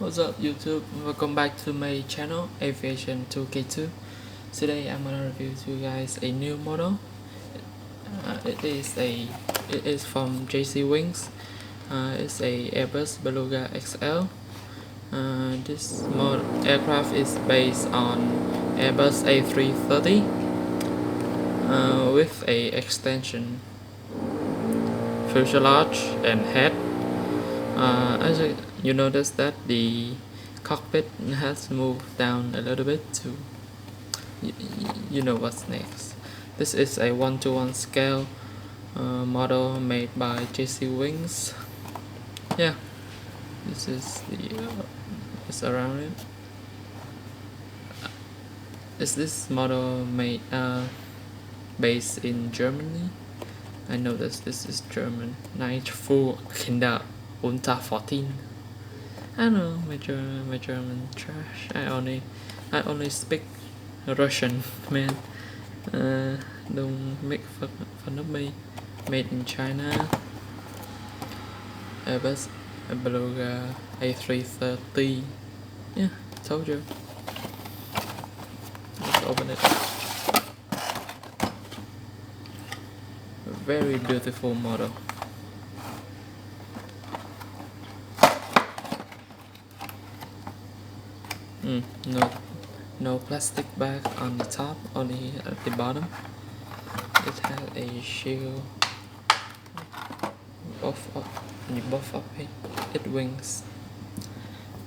What's up YouTube? Welcome back to my channel Aviation 2K2. Today I'm gonna review to you guys a new model. It is from JC Wings. It's a Airbus Beluga XL. This aircraft is based on Airbus A330 with a extension fuselage and head. As you notice that the cockpit has moved down a little bit to you know what's next. This is a 1:1 scale model made by JC Wings. Yeah, this is the it's around it. Is this model made based in Germany? I noticed this is German. Night full Kinder unter 14. I don't know, my German trash. I only speak Russian, man. Don't make fun of me. Made in China. Airbus Beluga A330. Yeah, told you. Let's open it. A very beautiful model. No plastic bag on the top, only at the bottom. It has a shield both of its wings.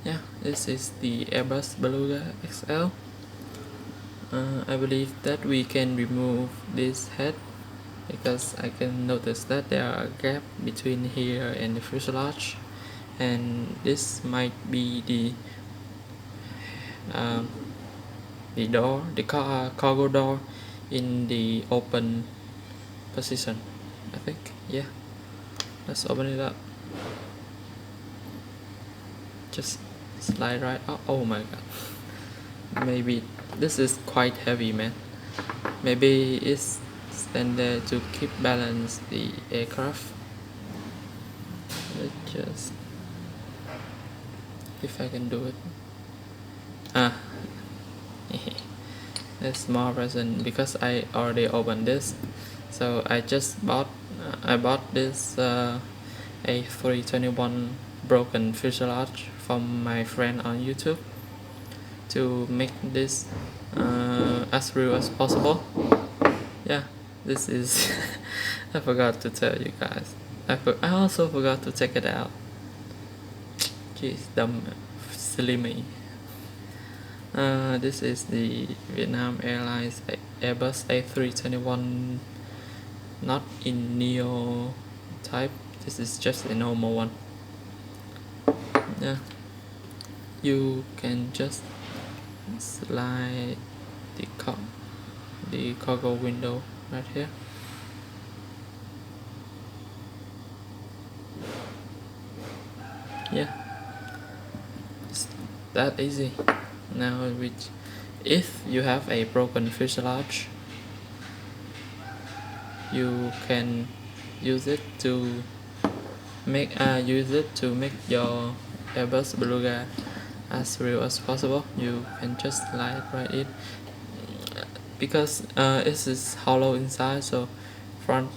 Yeah, this is the Airbus Beluga XL. I believe that we can remove this head because I can notice that there are a gap between here and the fuselage, and this might be the door, the cargo door in the open position, I think. Yeah, let's open it up. Just slide right up. Oh my god, maybe this is quite heavy, man. Maybe it's stand there to keep balance the aircraft. Let's just, if I can do it. It's more present because I already opened this, so I bought this A321 broken fuselage from my friend on YouTube to make this as real as possible. Yeah, this is I forgot to tell you guys. I also forgot to check it out. Jeez, dumb, silly me. This is the Vietnam Airlines Airbus A321, not in Neo type. This is just a normal one. Yeah, you can just slide the cargo window right here. Yeah, it's that easy. Now, if you have a broken fuselage, you can use it to make your Airbus Beluga as real as possible. You can just slide right in because it is hollow inside, so from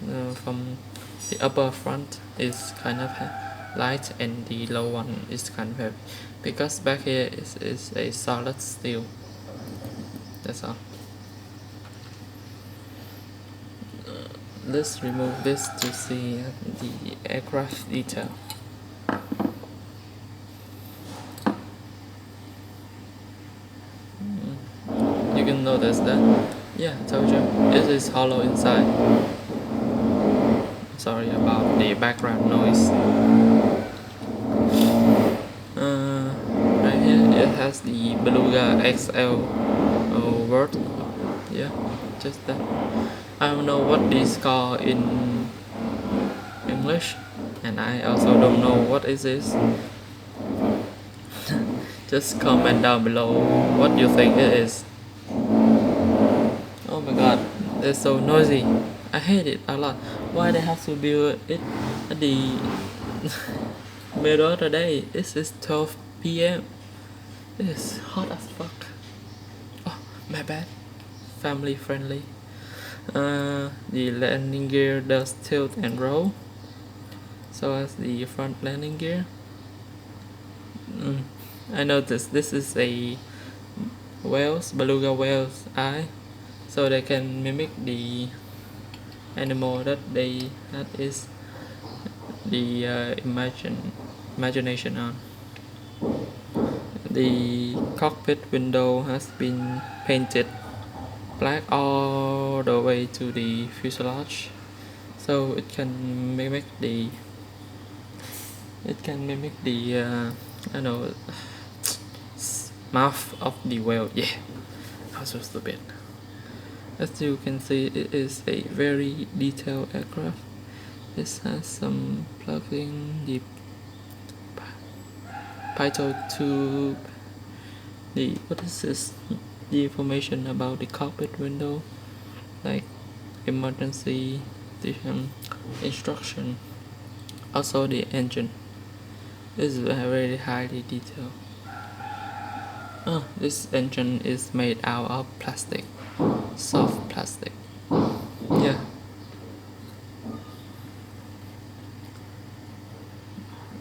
the upper front is kind of light and the low one is kind of heavy, because back here is a solid steel. That's all. Let's remove this to see the aircraft detail. You can notice that. Yeah, I told you, it is hollow inside. Sorry about the background noise. Right here it has the Beluga XL word. Yeah, just that. I don't know what this called in English, and I also don't know what is this. Just comment down below what you think it is. Oh my god, they're so noisy. I hate it a lot. Why they have to build it at the middle of the day. This is 12 p.m. It's hot as fuck. Oh, my bad. Family friendly. The landing gear does tilt and roll, so as the front landing gear. I noticed this is a beluga whale's eye, so they can mimic the animal that is the imagination on. The cockpit window has been painted black all the way to the fuselage, so it can mimic the I know mouth of the whale. Yeah, I was so stupid. As you can see, it is a very detailed aircraft. This has some plugging, the pitot tube, what is this? The information about the cockpit window, like emergency, the instruction, also the engine. This is very highly detailed. This engine is made out of plastic, soft plastic. Yeah.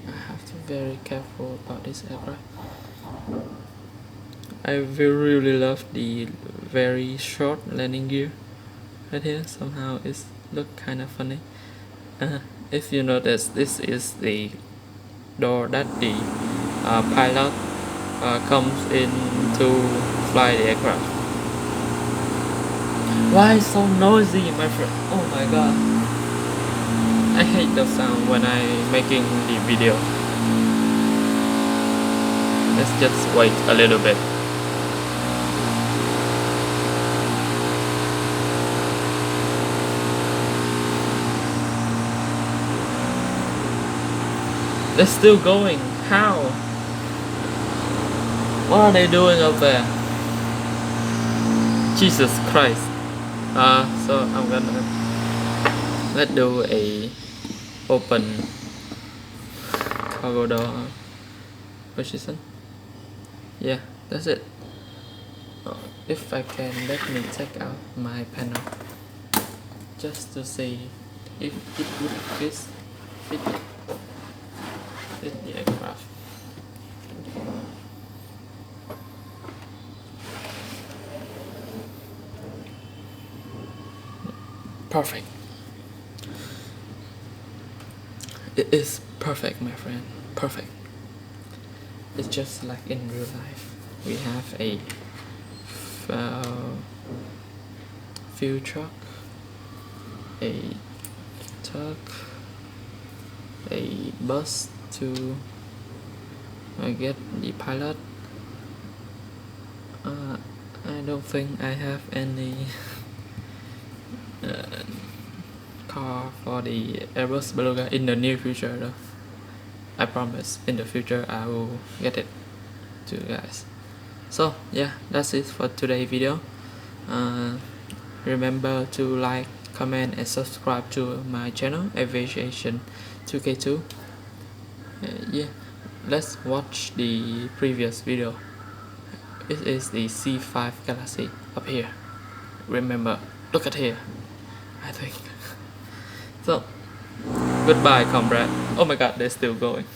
I have to be very careful about this aircraft. I really love the very short landing gear right here. Somehow it look kind of funny. If you notice, this is the door that the pilot comes in to fly the aircraft. Why so noisy, my friend? Oh my god, I hate the sound when I'm making the video. Let's just wait a little bit. They're still going. How? What are they doing up there? Jesus Christ. So I'm gonna let's do a open cargo door position. Yeah, that's it. If I can, let me take out my panel just to see if it would fit the aircraft. Perfect. It is perfect, my friend. Perfect. It's just like in real life. We have a fuel truck, a truck, a bus to get the pilot. I don't think I have any car for the Airbus Beluga in the near future though. I promise in the future I will get it to you guys. So yeah, that's it for today's video. Remember to like, comment and subscribe to my channel Aviation 2K2. Yeah, let's watch the previous video. It is the C5 Galaxy up here. Remember, look at here, I think. So goodbye, comrade. Oh my god, they're still going.